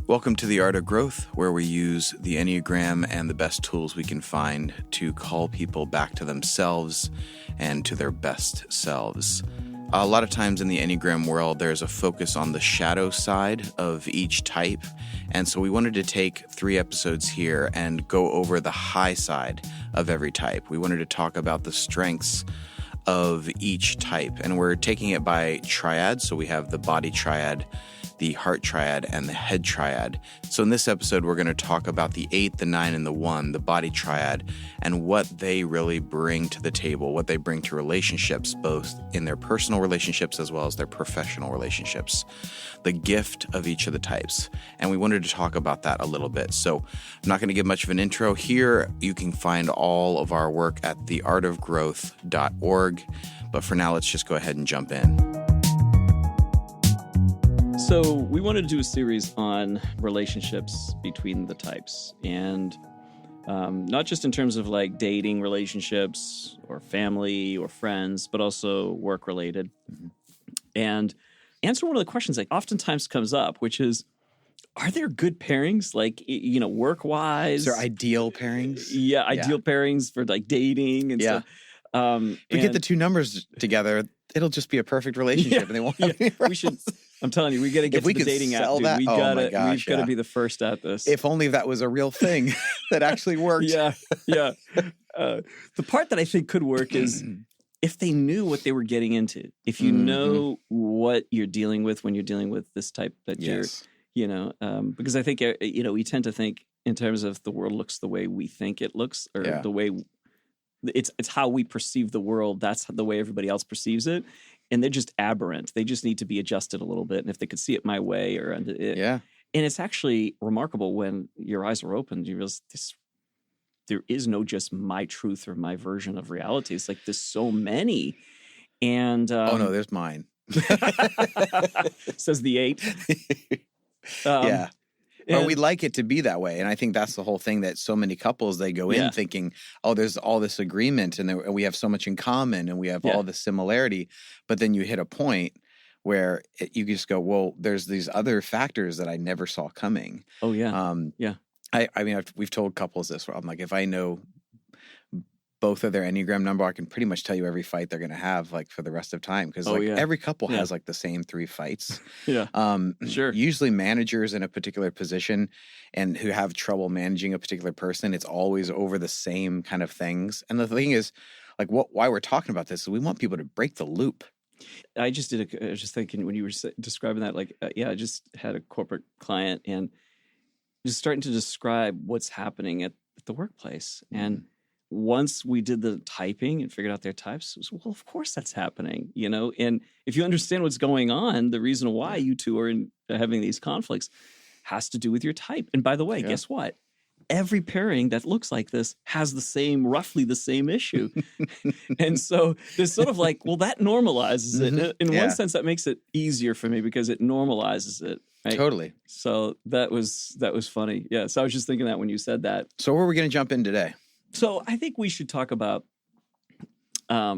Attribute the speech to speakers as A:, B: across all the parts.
A: Welcome to the Art of Growth, where we use the Enneagram and the best tools we can find to call people back to themselves and to their best selves. A lot of times in the Enneagram world, there's a focus on the shadow side of each type. And so we wanted to take 3 episodes here and go over the high side of every type. We wanted to talk about the strengths of each type. And we're taking it by triad. So we have the body triad, the heart triad, and the head triad. So in this episode, we're going to talk about the 8, the 9, and the 1, the body triad, and what they really bring to the table, what they bring to relationships, both in their personal relationships as well as their professional relationships, the gift of each of the types. And we wanted to talk about that a little bit. So I'm not going to give much of an intro here. You can find all of our work at theartofgrowth.org. But for now, let's just go ahead and jump in.
B: So we wanted to do a series on relationships between the types, and not just in terms of like dating relationships or family or friends, but also work-related. Mm-hmm. And answer one of the questions that oftentimes comes up, which is, are there good pairings, like, you know, work-wise?
A: Is there ideal pairings?
B: Yeah, ideal pairings for like dating and stuff.
A: We get the 2 numbers together, it'll just be a perfect relationship, and they won't have any problems.
B: We should. I'm telling you, we got to get to the dating app. Dude.
A: We've got
B: to be the first at this.
A: If only that was a real thing that actually worked.
B: Yeah. The part that I think could work is if they knew what they were getting into. If you know what you're dealing with when you're dealing with this type that you're, because I think, we tend to think in terms of the world looks the way we think it looks, or the way it's how we perceive the world. That's the way everybody else perceives it. And they're just aberrant. They just need to be adjusted a little bit. And if they could see it my way and it's actually remarkable when your eyes are opened, you realize there is no just my truth or my version of reality. It's like there's so many. And
A: oh no, there's mine.
B: Says the 8.
A: But we like it to be that way. And I think that's the whole thing, that so many couples, they go in thinking, oh, there's all this agreement and we have so much in common and we have all this similarity. But then you hit a point where you just go, well, there's these other factors that I never saw coming.
B: Oh, yeah.
A: I mean, we've told couples this, where I'm like, if I know both of their Enneagram number, I can pretty much tell you every fight they're going to have, like, for the rest of time. Because every couple has like the same 3 fights.
B: Sure.
A: Usually managers in a particular position and who have trouble managing a particular person, it's always over the same kind of things. And the thing is, like, why we're talking about this is we want people to break the loop.
B: I was just thinking when you were describing that, like, I just had a corporate client and just starting to describe what's happening at the workplace. And once we did the typing and figured out their types, it was, well, of course that's happening, And if you understand what's going on, the reason why you two are having these conflicts has to do with your type. And by the way, guess what? Every pairing that looks like this has roughly the same issue. And so there's sort of like, well, that normalizes it. In one sense, that makes it easier for me because it normalizes it. Right?
A: Totally.
B: So that was funny. Yeah. So I was just thinking that when you said that.
A: So where are we going to jump in today?
B: So I think we should talk about,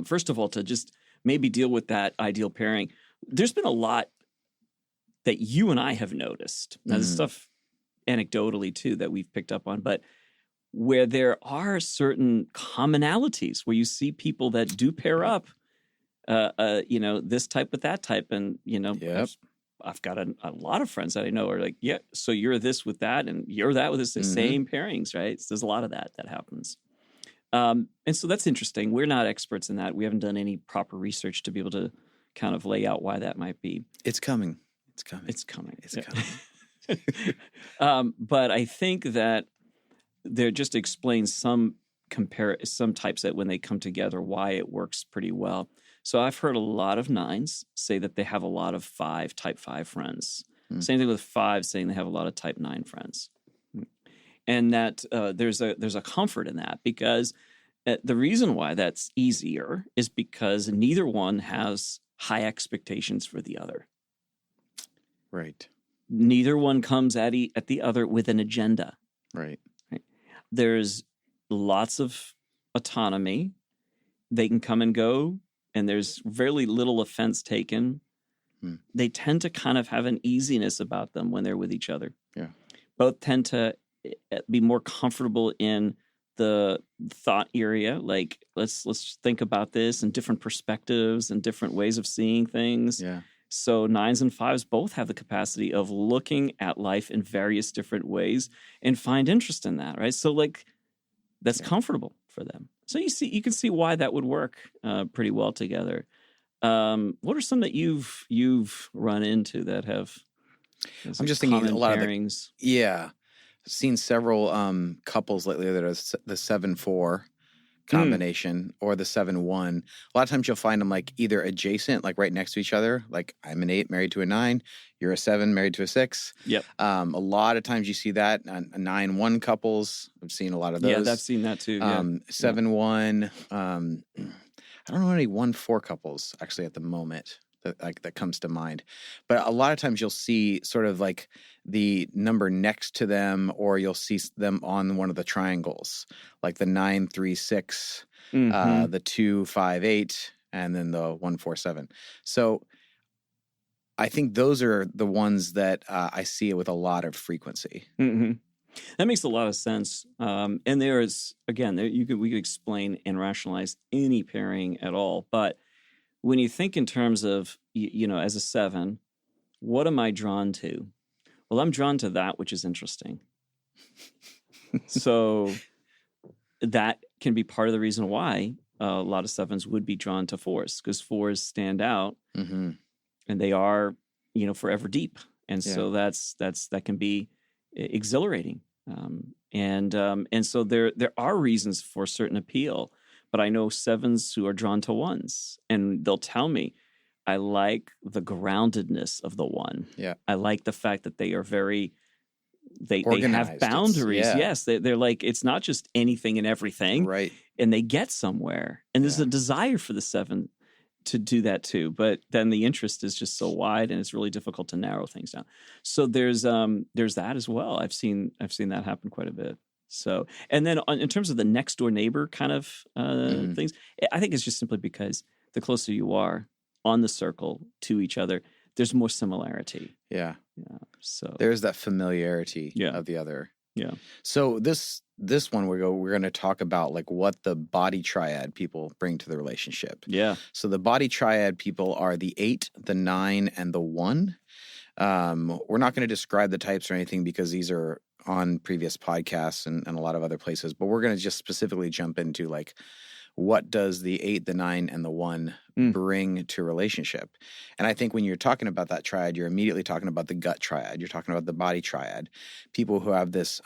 B: first of all, to just maybe deal with that ideal pairing. There's been a lot that you and I have noticed. Now, this stuff anecdotally, too, that we've picked up on, but where there are certain commonalities where you see people that do pair up, this type with that type. And, I've got a lot of friends that I know are like, so you're this with that and you're that with this, the same pairings, right? So there's a lot of that happens. And so that's interesting. We're not experts in that. We haven't done any proper research to be able to kind of lay out why that might be.
A: It's coming.
B: But I think that there just explains some types that when they come together, why it works pretty well. So I've heard a lot of 9s say that they have a lot of type 5 friends. Same thing with 5 saying they have a lot of type 9 friends. And that there's a comfort in that, because the reason why that's easier is because neither one has high expectations for the other.
A: Right.
B: Neither one comes at the other with an agenda.
A: Right.
B: There's lots of autonomy. They can come and go, and there's very little offense taken. They tend to kind of have an easiness about them when they're with each other.
A: Yeah.
B: both tend to be more comfortable in the thought area. Like, let's think about this in different perspectives and different ways of seeing things.
A: Yeah.
B: So 9s and 5s both have the capacity of looking at life in various different ways and find interest in that, right? So like that's comfortable for them. So you can see why that would work pretty well together. What are some that you've run into that have?
A: I'm just thinking a lot
B: pairings.
A: of I've seen several couples lately that are the 7-4 combination or the 7-1. A lot of times you'll find them like either adjacent, like right next to each other. Like I'm an 8 married to a 9, you're a 7 married to a 6.
B: Yep.
A: A lot of times you see that 9-1 couples. I've seen a lot of those.
B: Yeah, I've seen that too. Yeah.
A: 7-1. I don't know any 1-4 couples actually at the moment that comes to mind. But a lot of times you'll see sort of like the number next to them, or you'll see them on one of the triangles, like the 9-3-6, the 2-5-8, and then the 1-4-7. So I think those are the ones that I see with a lot of frequency.
B: Mm-hmm. That makes a lot of sense. And there is, again, we could explain and rationalize any pairing at all. But when you think in terms of, as a 7, what am I drawn to? Well, I'm drawn to that which is interesting. So that can be part of the reason why a lot of 7s would be drawn to 4s, because 4s stand out, and they are, forever deep. And so that can be exhilarating. And so there are reasons for certain appeal. But I know 7s who are drawn to 1s, and they'll tell me, I like the groundedness of the 1.
A: Yeah.
B: I like the fact that they are they
A: organized.
B: have boundaries. Yes. They're like, it's not just anything and everything.
A: Right.
B: And they get somewhere. And there's a desire for the 7 to do that too. But then the interest is just so wide, and it's really difficult to narrow things down. So there's that as well. I've seen that happen quite a bit. So, and then in terms of the next door neighbor kind of things, I think it's just simply because the closer you are on the circle to each other, there's more similarity.
A: Yeah.
B: So
A: there's that familiarity of the other.
B: Yeah.
A: So this one we're going to talk about like what the body triad people bring to the relationship.
B: Yeah.
A: So the body triad people are the 8, the 9, and the 1. We're not going to describe the types or anything because these are on previous podcasts and a lot of other places, but we're going to just specifically jump into like, what does the 8, the 9, and the 1 bring to a relationship? And I think when you're talking about that triad, you're immediately talking about the gut triad. You're talking about the body triad. People who have this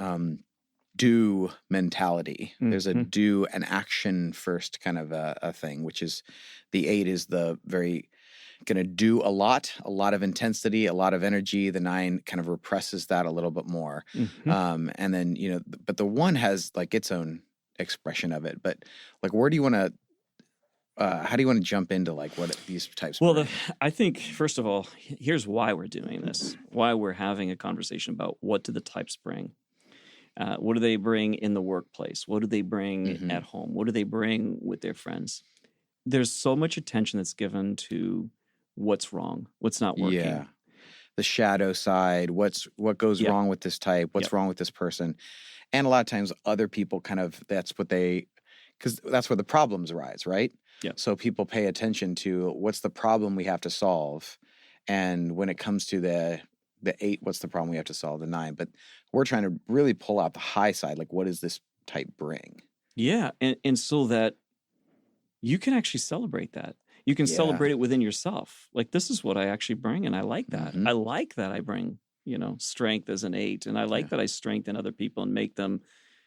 A: do mentality. There's a do and action first kind of a thing, which is the 8 is the very going to do a lot of intensity, a lot of energy. The 9 kind of represses that a little bit more. And then, but the 1 has like its own expression of it. But like, where do you want to, how do you want to jump into like what these types?
B: Well, I think first of all, here's why we're doing this, why we're having a conversation about what do the types bring? What do they bring in the workplace? What do they bring at home? What do they bring with their friends? There's so much attention that's given to what's wrong, what's not working.
A: Yeah. The shadow side, what goes wrong with this type, what's wrong with this person. And a lot of times other people because that's where the problems arise, right?
B: Yeah.
A: So people pay attention to what's the problem we have to solve. And when it comes to the 8, what's the problem we have to solve? The 9. But we're trying to really pull out the high side. Like, what does this type bring?
B: Yeah. And so that you can actually celebrate that. You can celebrate it within yourself. Like, this is what I actually bring, and I like that. I like that I bring, strength as an 8, and I like that I strengthen other people and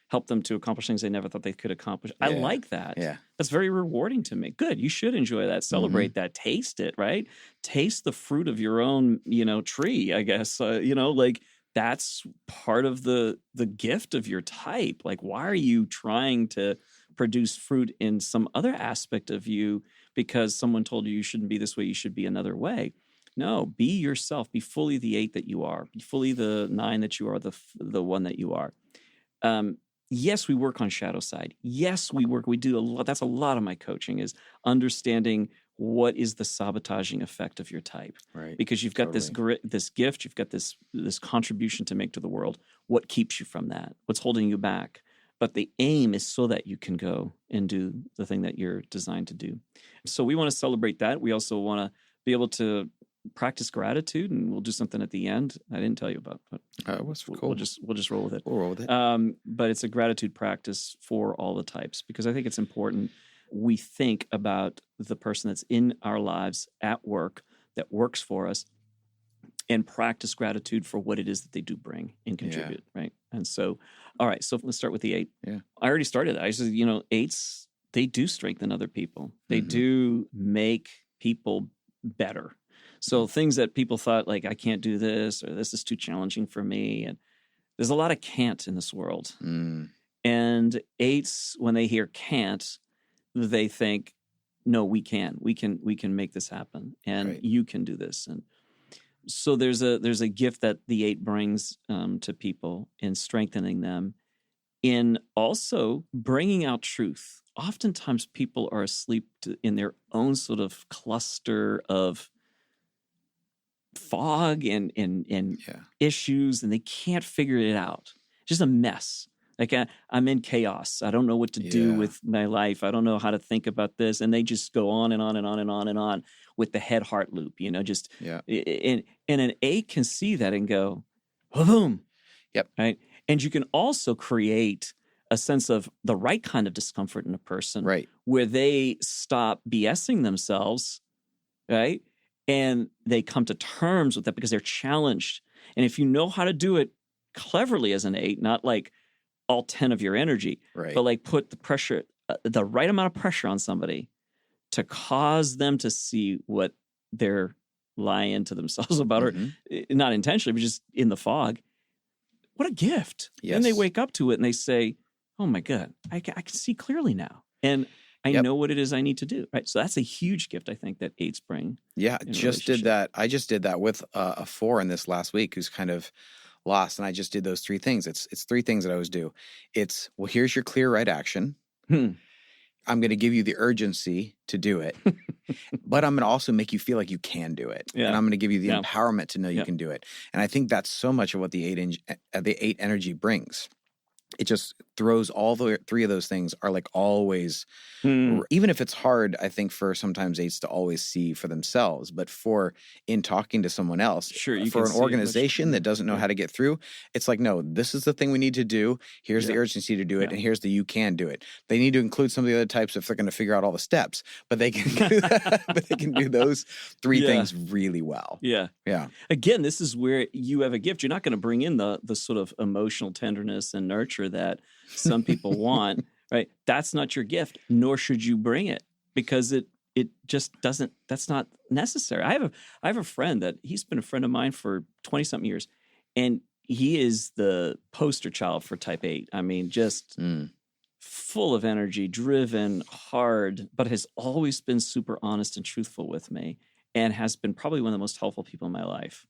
B: help them to accomplish things they never thought they could accomplish. I like that. Yeah. That's very rewarding to me. Good. You should enjoy that. Celebrate that. Taste it, right? Taste the fruit of your own, tree, I guess. Like, that's part of the gift of your type. Like, why are you trying to produce fruit in some other aspect of you because someone told you shouldn't be this way, you should be another way? No, be yourself. Be fully the 8 that you are. Be fully the 9 that you are, the 1 that you are. Yes, we work on shadow side. Yes, we do a lot. That's a lot of my coaching is understanding what is the sabotaging effect of your type?
A: Right.
B: Because you've got this
A: Totally.
B: this gift, you've got this contribution to make to the world. What keeps you from that? What's holding you back? But the aim is so that you can go and do the thing that you're designed to do. So we want to celebrate that. We also want to be able to practice gratitude, and we'll do something at the end I didn't tell you about, but
A: What's cool?
B: we'll just roll with it.
A: We'll roll with it.
B: But it's a gratitude practice for all the types, because I think it's important we think about the person that's in our lives at work that works for us and practice gratitude for what it is that they do bring and contribute, right? And so, all right, so let's start with the 8.
A: Yeah.
B: I already started. I said, 8s, they do strengthen other people. They do make people better. So things that people thought, like, I can't do this, or this is too challenging for me. And there's a lot of can't in this world.
A: Mm.
B: And 8s, when they hear can't, they think, no, we can make this happen, and you can do this. And so there's a gift that the 8 brings to people in strengthening them, in also bringing out truth. Oftentimes people are asleep in their own sort of cluster of fog and issues, and they can't figure it out. Just a mess. Like, I'm in chaos. I don't know what to do with my life. I don't know how to think about this. And they just go on and on and on and on and on with the head-heart loop, and an 8 can see that and go, boom.
A: Yep.
B: Right. And you can also create a sense of the right kind of discomfort in a person,
A: right,
B: where they stop BSing themselves, right? And they come to terms with that because they're challenged. And if you know how to do it cleverly as an 8, not like all 10 of your energy,
A: right,
B: but like put the pressure, the right amount of pressure on somebody to cause them to see what they're lying to themselves about, or not intentionally, but just in the fog. What a gift.
A: Yes.
B: Then they wake up to it and they say, oh my God, I can see clearly now. And I know what it is I need to do. Right. So that's a huge gift, I think, that 8s bring.
A: Yeah. Just did that. I just did that with a 4 in this last week who's kind of lost. And I just did those 3 things. It's 3 things that I always do. It's, well, here's your clear right action. I'm going to give you the urgency to do it, but I'm going to also make you feel like you can do it. And I'm going to give you the empowerment to know you can do it. And I think that's so much of what the 8 energy brings. It just throws all the 3 of those things are like always, even if it's hard, I think, for sometimes 8s to always see for themselves, but for in talking to someone else, for an organization that doesn't know how to get through, it's like, no, this is the thing we need to do. Here's the urgency to do it. And here's the you can do it. They need to include some of the other types if they're going to figure out all the steps, but they can do that, but they can do those 3 things really well.
B: Yeah.
A: Yeah.
B: Again, this is where you have a gift. You're not going to bring in the sort of emotional tenderness and nurture that some people want, right? That's not your gift, nor should you bring it, because it just doesn't, that's not necessary. I have a friend that he's been a friend of mine for 20 something years, and he is the poster child for type 8. I mean, just full of energy, driven, hard, but has always been super honest and truthful with me, and has been probably one of the most helpful people in my life.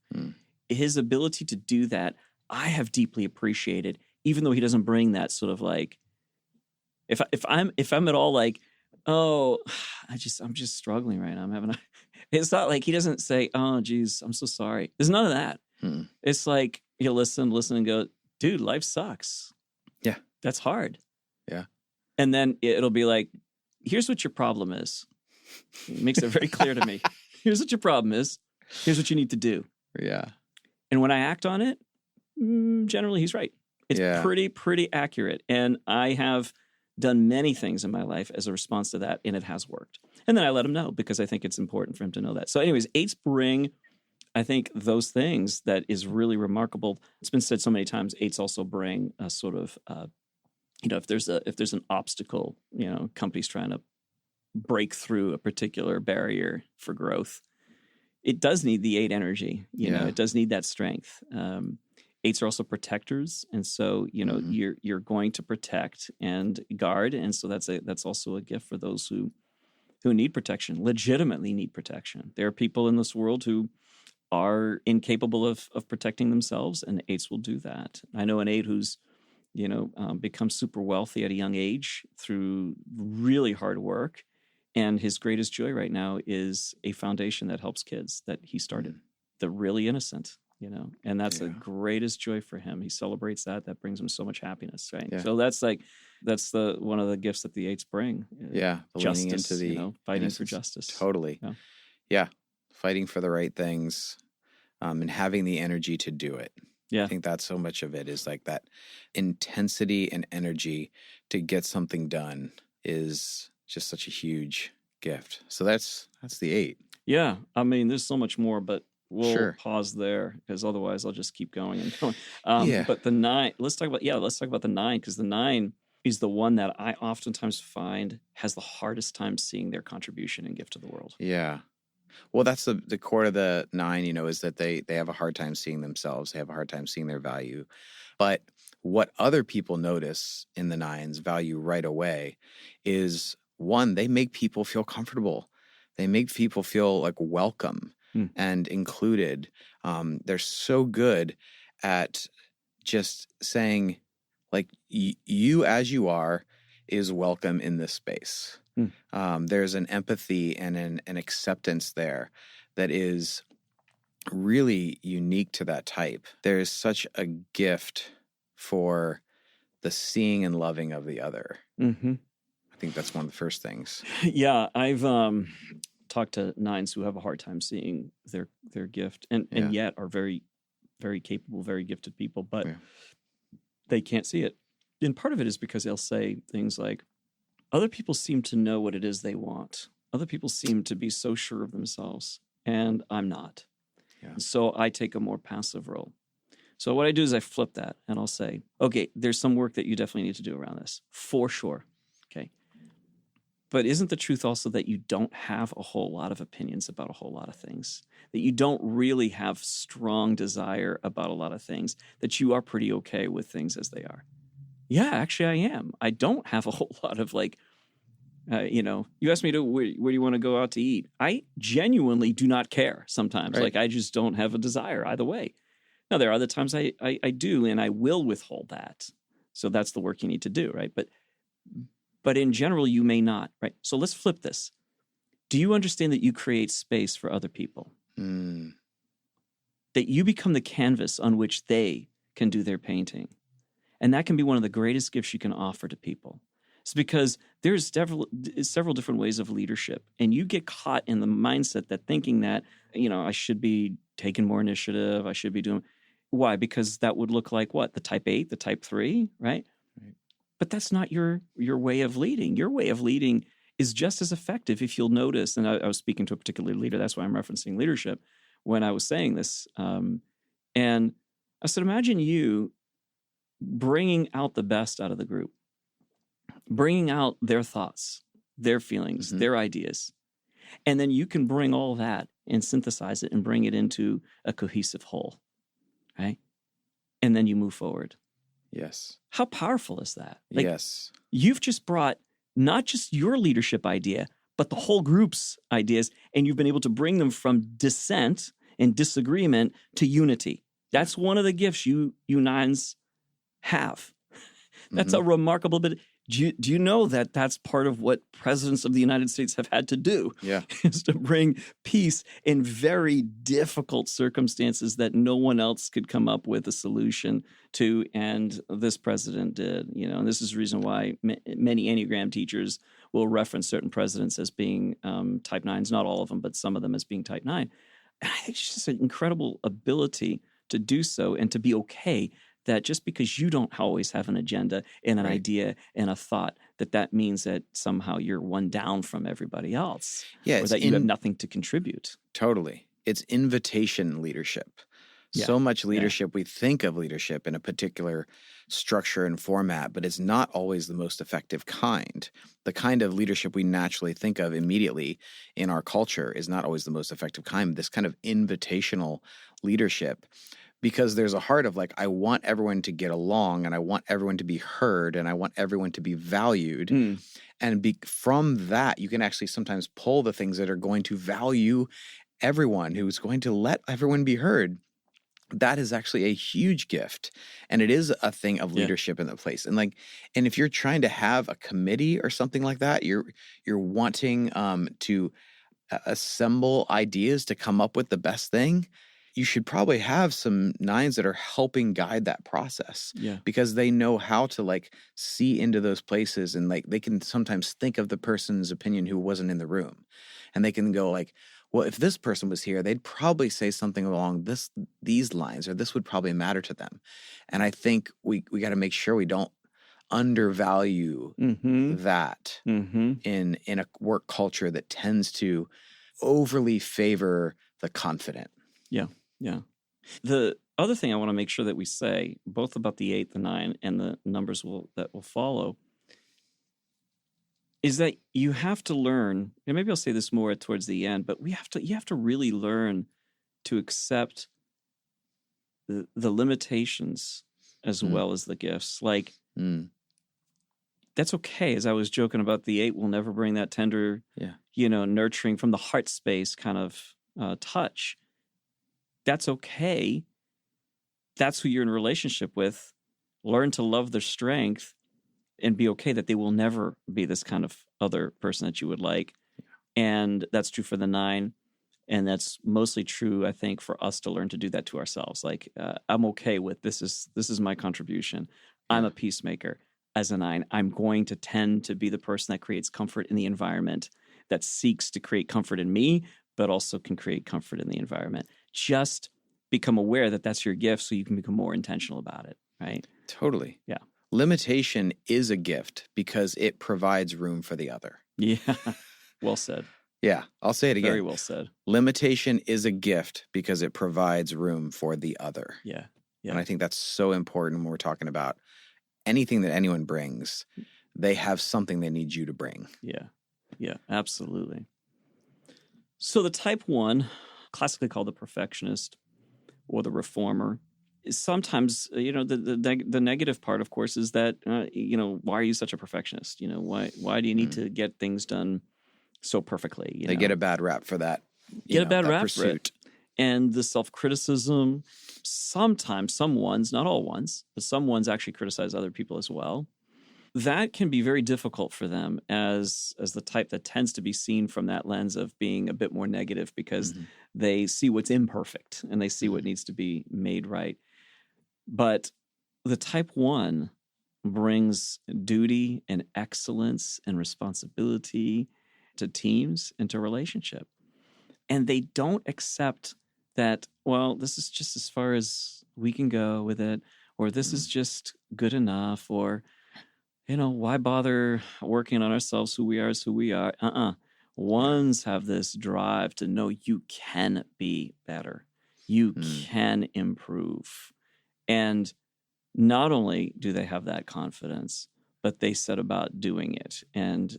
B: His ability to do that, I have deeply appreciated, even though he doesn't bring that sort of like, if I'm at all like, oh, I'm just struggling right now. I'm having it's not like he doesn't say, oh, geez, I'm so sorry. There's none of that. It's like he'll listen and go, dude, life sucks.
A: Yeah.
B: That's hard.
A: Yeah.
B: And then it'll be like, here's what your problem is. It makes it very clear to me. Here's what your problem is. Here's what you need to do.
A: Yeah.
B: And when I act on it, generally he's right. It's pretty accurate. And I have done many things in my life as a response to that, and it has worked. And then I let him know, because I think it's important for him to know that. So anyways, 8s bring, I think, those things that is really remarkable. It's been said so many times, 8s also bring a sort of, if there's an obstacle, companies trying to break through a particular barrier for growth, it does need the 8 energy. It does need that strength. 8s are also protectors, and so you're going to protect and guard, and so that's also a gift for those who need protection, legitimately need protection. There are people in this world who are incapable of protecting themselves, and 8s will do that. I know an 8 who's become super wealthy at a young age through really hard work, And his greatest joy right now is a foundation that helps kids that he started, the really innocent, and that's the greatest joy for him. He celebrates that. That brings him so much happiness, right?
A: Yeah.
B: So that's the one of the gifts that the eights bring.
A: Yeah,
B: Justice,
A: leaning into the
B: fighting
A: innocence.
B: for justice.
A: Totally. Yeah, fighting for the right things, and having the energy to do it.
B: Yeah.
A: I think that's so much of it is like that intensity and energy to get something done is just such a huge gift. So that's the 8.
B: Yeah. I mean, there's so much more, but we'll
A: Sure.
B: pause there because otherwise I'll just keep going and going.
A: Yeah.
B: But the 9, let's talk about the 9, because the 9 is the one that I oftentimes find has the hardest time seeing their contribution and gift to the world.
A: Yeah. Well, that's the core of the 9, is that they have a hard time seeing themselves. They have a hard time seeing their value. But what other people notice in the 9's value right away is, one, they make people feel comfortable. They make people feel like welcome and included. They're so good at just saying, like, you as you are is welcome in this space. There's an empathy and an acceptance there that is really unique to that type. There's such a gift for the seeing and loving of the other.
B: Mm-hmm.
A: I think that's one of the first things.
B: Yeah, I've talked to 9s who have a hard time seeing their gift and yet are very, very capable, very gifted people, but they can't see it. And part of it is because they'll say things like, other people seem to know what it is they want. Other people seem to be so sure of themselves, and I'm not. Yeah. So I take a more passive role. So what I do is I flip that, and I'll say, okay, there's some work that you definitely need to do around this, for sure. Okay. But isn't the truth also that you don't have a whole lot of opinions about a whole lot of things? That you don't really have strong desire about a lot of things? That you are pretty okay with things as they are? Yeah, actually I am. I don't have a whole lot of you asked me where do you want to go out to eat? I genuinely do not care sometimes.
A: Right.
B: Like I just don't have a desire either way. Now, there are other times I do, and I will withhold that. So that's the work you need to do, right? But in general, you may not, right? So let's flip this. Do you understand that you create space for other people? That you become the canvas on which they can do their painting. And that can be one of the greatest gifts you can offer to people. It's because there's several different ways of leadership. And you get caught in the mindset that thinking that, I should be taking more initiative. I should be doing. Why? Because that would look like what? The type 8, the type 3, right? But that's not your way of leading. Your way of leading is just as effective if you'll notice. And I was speaking to a particular leader. That's why I'm referencing leadership when I was saying this. And I said, imagine you bringing out the best out of the group, bringing out their thoughts, their feelings, their ideas. And then you can bring all that and synthesize it and bring it into a cohesive whole, right? And then you move forward.
A: Yes.
B: How powerful is that?
A: Yes.
B: You've just brought not just your leadership idea, but the whole group's ideas, and you've been able to bring them from dissent and disagreement to unity. That's one of the gifts you 9s have. That's a remarkable bit. Do you know that that's part of what presidents of the United States have had to do?
A: Yeah.
B: Is to bring peace in very difficult circumstances that no one else could come up with a solution to, and this president did. And this is the reason why many Enneagram teachers will reference certain presidents as being type 9s, not all of them, but some of them as being type 9. And I think it's just an incredible ability to do so and to be okay that just because you don't always have an agenda and an idea and a thought, that means that somehow you're one down from everybody else.
A: Yeah,
B: or that you have nothing to contribute.
A: Totally. It's invitation leadership.
B: Yeah.
A: So much leadership, we think of leadership in a particular structure and format, but it's not always the most effective kind. The kind of leadership we naturally think of immediately in our culture is not always the most effective kind. This kind of invitational leadership, because there's a heart of like, I want everyone to get along, and I want everyone to be heard, and I want everyone to be valued. And from that, you can actually sometimes pull the things that are going to value everyone, who's going to let everyone be heard. that is actually a huge gift. And it is a thing of
B: Yeah.
A: leadership in the place. And if you're trying to have a committee or something like that, you're wanting to assemble ideas to come up with the best thing, you should probably have some nines that are helping guide that process.
B: Yeah.
A: Because they know how to like see into those places, and like they can sometimes think of the person's opinion who wasn't in the room, and they can go like, well, if this person was here, they'd probably say something along these lines, or this would probably matter to them. And I think we got to make sure we don't undervalue that in a work culture that tends to overly favor the confident.
B: Yeah. Yeah. The other thing I want to make sure that we say, both about the 8, the 9, and the numbers that will follow, is that you have to learn, and maybe I'll say this more towards the end, but you have to really learn to accept the limitations as well as the gifts. Like, that's okay. As I was joking about, the 8 will never bring that tender, nurturing from the heart space kind of touch. That's okay. That's who you're in a relationship with. Learn to love their strength and be okay that they will never be this kind of other person that you would like. And that's true for the 9. And that's mostly true, I think, for us to learn to do that to ourselves. Like, I'm okay with this is my contribution. I'm a peacemaker. As a 9, I'm going to tend to be the person that creates comfort in the environment, that seeks to create comfort in me, but also can create comfort in the environment. Just become aware that that's your gift so you can become more intentional about it, right?
A: Totally.
B: Yeah.
A: Limitation is a gift because it provides room for the other.
B: Yeah. Well said.
A: Yeah, I'll say it again.
B: Very well said.
A: Limitation is a gift because it provides room for the other.
B: Yeah.
A: And I think that's so important when we're talking about anything that anyone brings. They have something they need you to bring.
B: Yeah, absolutely. So the type 1, classically called the perfectionist or the reformer, is sometimes, the negative part, of course, is that, why are you such a perfectionist? Why do you need to get things done so perfectly?
A: They get a bad rap for that.
B: Get a bad rap
A: pursuit.
B: for it. And the self-criticism, sometimes, some ones, not all ones, but some ones actually criticize other people as well. That can be very difficult for them as the type that tends to be seen from that lens of being a bit more negative, because they see what's imperfect and they see what needs to be made right. But the type 1 brings duty and excellence and responsibility to teams and to relationship. And they don't accept that, well, this is just as far as we can go with it, or this is just good enough, or, why bother working on ourselves? Who we are is who we are. Ones have this drive to know you can be better. You can improve. And not only do they have that confidence, but they set about doing it and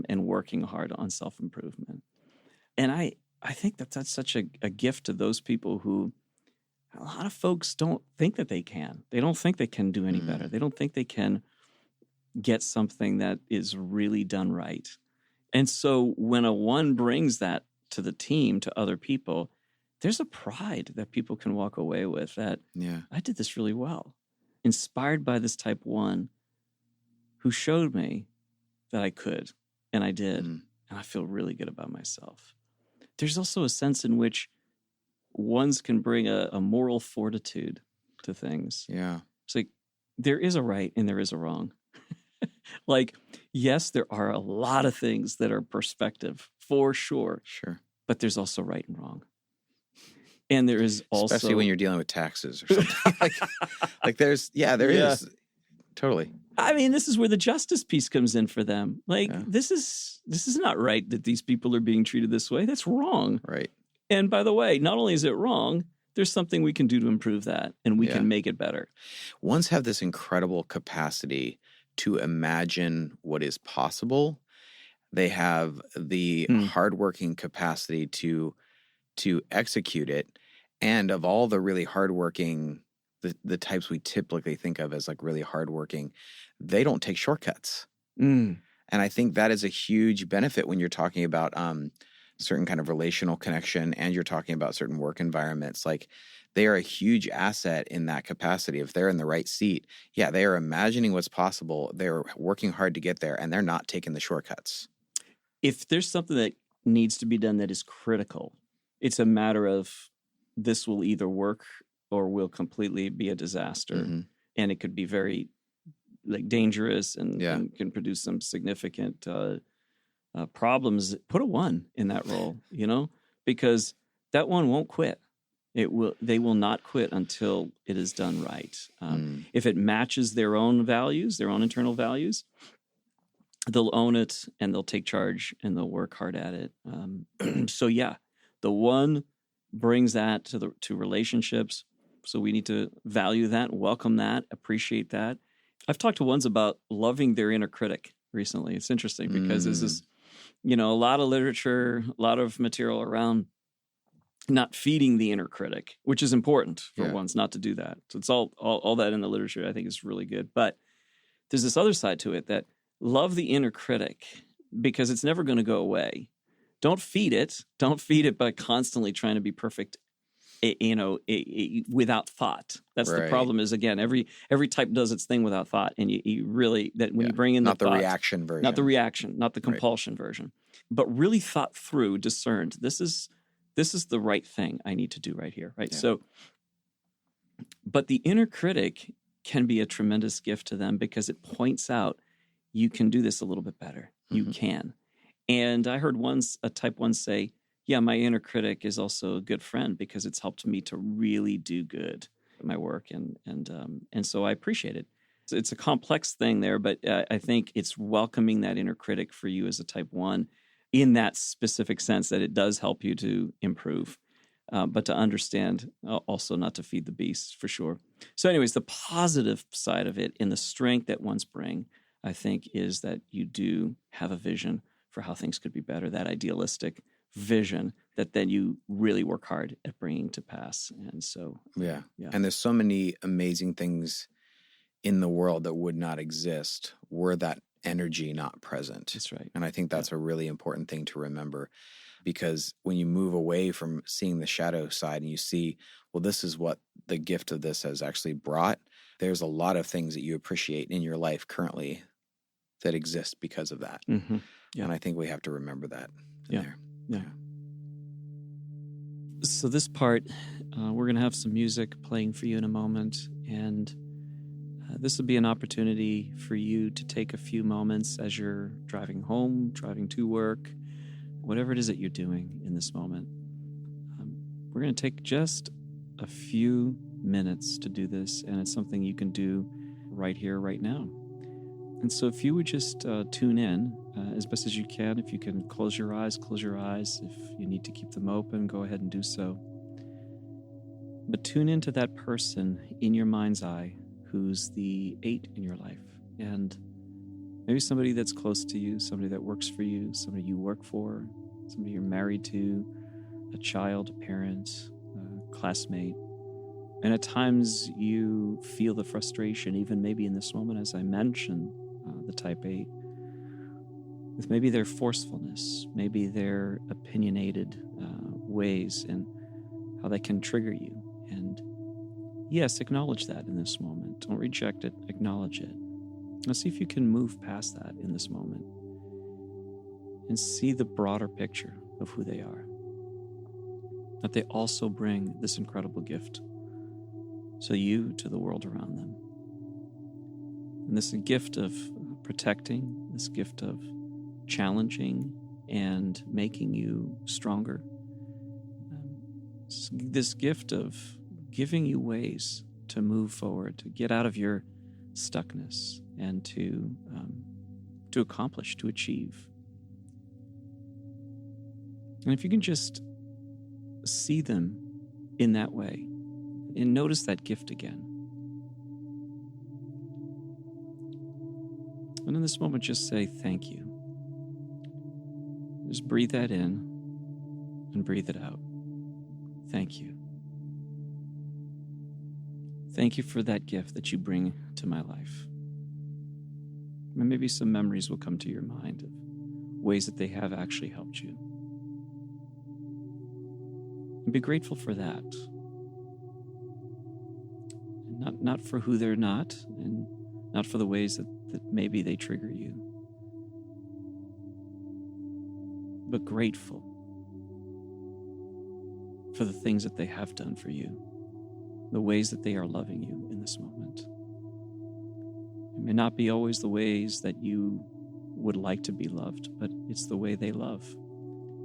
B: working hard on self-improvement. And I think that's such a gift to those people who, a lot of folks don't think that they can. They don't think they can do any better. They don't think they can get something that is really done right. And so when a 1 brings that to the team, to other people, there's a pride that people can walk away with that, I did this really well. Inspired by this type 1 who showed me that I could, and I did, and I feel really good about myself. There's also a sense in which ones can bring a moral fortitude to things.
A: Yeah.
B: It's like, there is a right and there is a wrong. Like, yes, there are a lot of things that are perspective, for sure.
A: Sure.
B: But there's also right and wrong. And there is also...
A: Especially when you're dealing with taxes or something. there is. Totally.
B: I mean, this is where the justice piece comes in for them. Like, this is not right that these people are being treated this way. That's wrong.
A: Right.
B: And by the way, not only is it wrong, there's something we can do to improve that, and we can make it better.
A: Ones have this incredible capacity to imagine what is possible. They have the hardworking capacity to execute it. And of all the really hardworking, the types we typically think of as like really hardworking, they don't take shortcuts. And I think that is a huge benefit when you're talking about certain kind of relational connection, and you're talking about certain work environments. Like, they are a huge asset in that capacity. If they're in the right seat, yeah, they are imagining what's possible. They're working hard to get there, and they're not taking the shortcuts.
B: If there's something that needs to be done that is critical, it's a matter of this will either work or will completely be a disaster.
A: Mm-hmm.
B: And it could be very dangerous and can produce some significant problems. Put a 1 in that role, because that one won't quit. They will not quit until it is done right. If it matches their own values, their own internal values, they'll own it and they'll take charge and they'll work hard at it. So yeah, the 1 brings that to relationships. So we need to value that, welcome that, appreciate that. I've talked to ones about loving their inner critic recently. It's interesting because there's this, a lot of literature, a lot of material around not feeding the inner critic, which is important for ones not to do that. So it's all that in the literature I think is really good. But there's this other side to it that love the inner critic because it's never going to go away. Don't feed it. Don't feed it by constantly trying to be perfect, without thought. That's the problem is, again, every type does its thing without thought. And you really, that when you bring in
A: not
B: the
A: the
B: thought,
A: reaction version.
B: not the reaction, not the compulsion version, but really thought through, discerned, this is the right thing I need to do right here, right? Yeah. So, but the inner critic can be a tremendous gift to them because it points out, you can do this a little bit better. You can. And I heard a type 1 say, yeah, my inner critic is also a good friend because it's helped me to really do good at my work. And so I appreciate it. It's a complex thing there, but I think it's welcoming that inner critic for you as a type 1 in that specific sense that it does help you to improve, but to understand also not to feed the beast for sure. So anyways, the positive side of it and the strength that ones bring, I think, is that you do have a vision for how things could be better, that idealistic vision that then you really work hard at bringing to pass. And so,
A: yeah. And there's so many amazing things in the world that would not exist were that energy not present.
B: That's right.
A: And I think that's a really important thing to remember, because when you move away from seeing the shadow side and you see, well, this is what the gift of this has actually brought, there's a lot of things that you appreciate in your life currently that exist because of that.
B: Mm-hmm. Yeah.
A: And I think we have to remember that.
B: Yeah. So this part, we're going to have some music playing for you in a moment. And this will be an opportunity for you to take a few moments as you're driving home, driving to work, whatever it is that you're doing in this moment. We're going to take just a few minutes to do this, and it's something you can do right here, right now. And so if you would just tune in as best as you can. If you can close your eyes, close your eyes. If you need to keep them open, go ahead and do so. But tune into that person in your mind's eye who's the 8 in your life. And maybe somebody that's close to you, somebody that works for you, somebody you work for, somebody you're married to, a child, a parent, a classmate. And at times you feel the frustration, even maybe in this moment, as I mentioned, the type 8, with maybe their forcefulness, maybe their opinionated ways and how they can trigger you. And yes, acknowledge that in this moment. Don't reject it, acknowledge it. Now see if you can move past that in this moment and see the broader picture of who they are. That they also bring this incredible gift. So you to the world around them. And this gift of protecting, this gift of challenging and making you stronger. This gift of giving you ways to move forward, to get out of your stuckness and to accomplish, to achieve. And if you can just see them in that way and notice that gift again. And in this moment, just say thank you. Just breathe that in and breathe it out. Thank you. Thank you for that gift that you bring to my life. And maybe some memories will come to your mind of ways that they have actually helped you. And be grateful for that. not for who they're not, and not for the ways that maybe they trigger you, but grateful for the things that they have done for you, the ways that they are loving you in this moment. It may not be always the ways that you would like to be loved, but it's the way they love,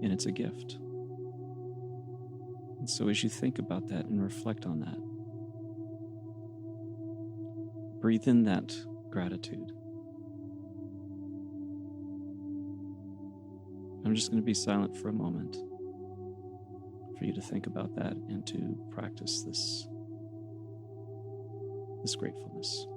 B: and it's a gift. And so as you think about that and reflect on that, breathe in that gratitude. I'm just going to be silent for a moment for you to think about that and to practice this gratefulness.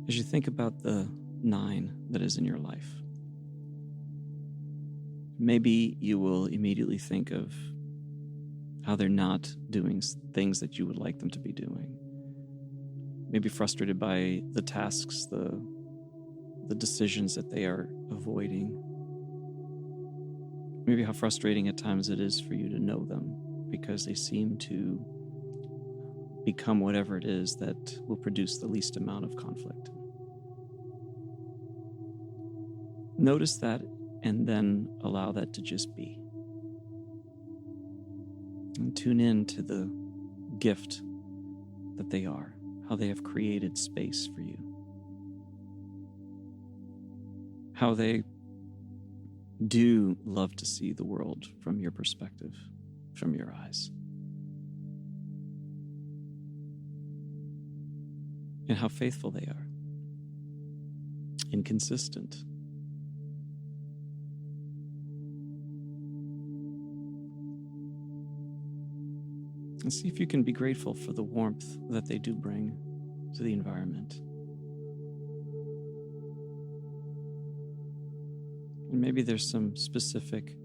B: As you think about the 9 that is in your life, maybe you will immediately think of how they're not doing things that you would like them to be doing. Maybe frustrated by the tasks, the decisions that they are avoiding. Maybe how frustrating at times it is for you to know them because they seem to become whatever it is that will produce the least amount of conflict. Notice that and then allow that to just be. And tune in to the gift that they are, how they have created space for you, how they do love to see the world from your perspective, from your eyes, and how faithful they are, inconsistent. And see if you can be grateful for the warmth that they do bring to the environment. And maybe there's some specific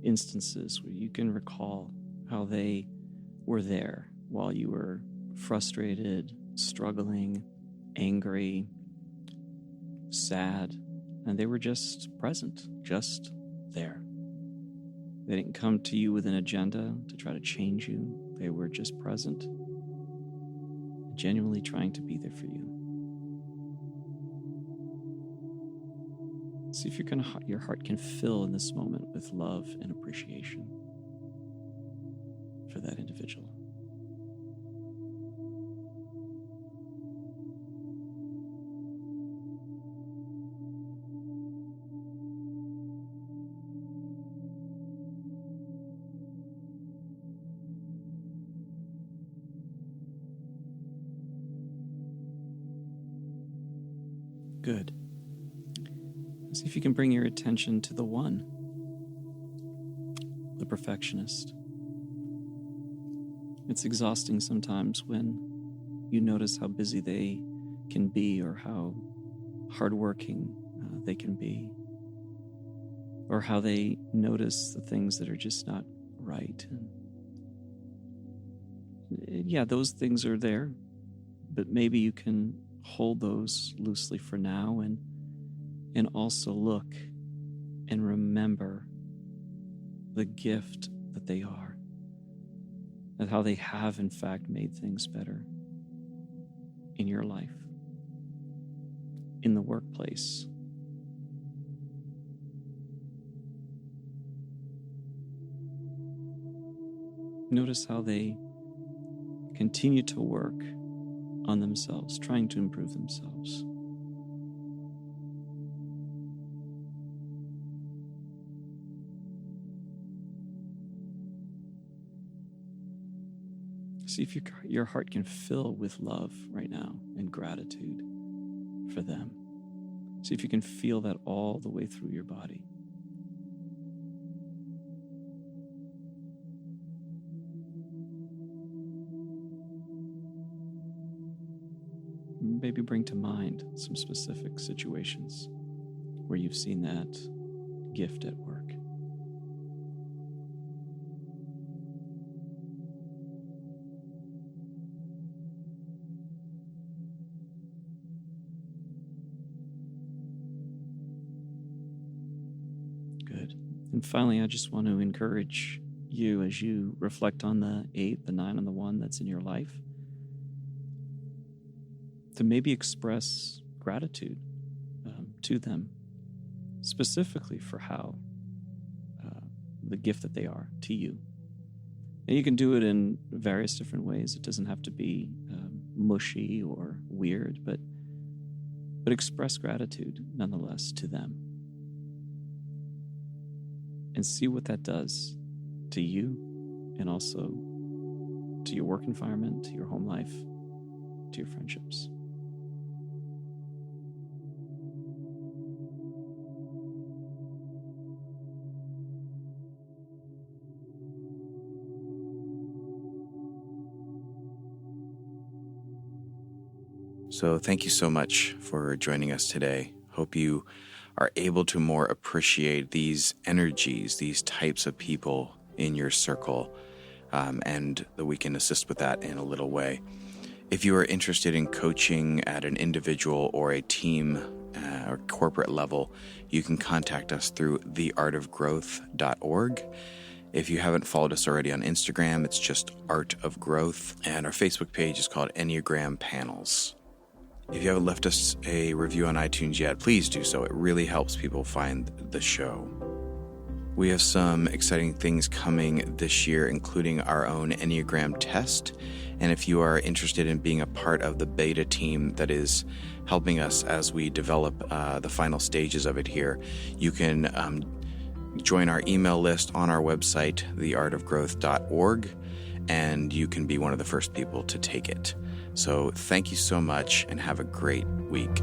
B: instances where you can recall how they were there while you were frustrated, struggling, angry, sad, and they were just present, just there. They didn't come to you with an agenda to try to change you. They were just present, genuinely trying to be there for you. See if your heart can fill in this moment with love and appreciation for that individual. Good. See if you can bring your attention to the 1, the perfectionist. It's exhausting sometimes when you notice how busy they can be or how hardworking they can be, or how they notice the things that are just not right. And yeah, those things are there, but maybe you can hold those loosely for now and also look and remember the gift that they are, and how they have in fact made things better in your life, in the workplace. Notice how they continue to work on themselves, trying to improve themselves. See if your heart can fill with love right now and gratitude for them. See if you can feel that all the way through your body. Maybe bring to mind some specific situations where you've seen that gift at work. And finally, I just want to encourage you as you reflect on the 8, the 9, and the 1 that's in your life to maybe express gratitude to them, specifically for how the gift that they are to you. And you can do it in various different ways. It doesn't have to be mushy or weird, but express gratitude nonetheless to them. And see what that does to you and also to your work environment, to your home life, to your friendships.
A: So thank you so much for joining us today. Hope you are able to more appreciate these energies, these types of people in your circle, and that we can assist with that in a little way. If you are interested in coaching at an individual or a team or corporate level, you can contact us through theartofgrowth.org. If you haven't followed us already on Instagram, it's just Art of Growth, and our Facebook page is called Enneagram Panels. If you haven't left us a review on iTunes yet, please do so. It really helps people find the show. We have some exciting things coming this year, including our own Enneagram test. And if you are interested in being a part of the beta team that is helping us as we develop the final stages of it here, you can join our email list on our website, theartofgrowth.org, and you can be one of the first people to take it. So thank you so much and have a great week.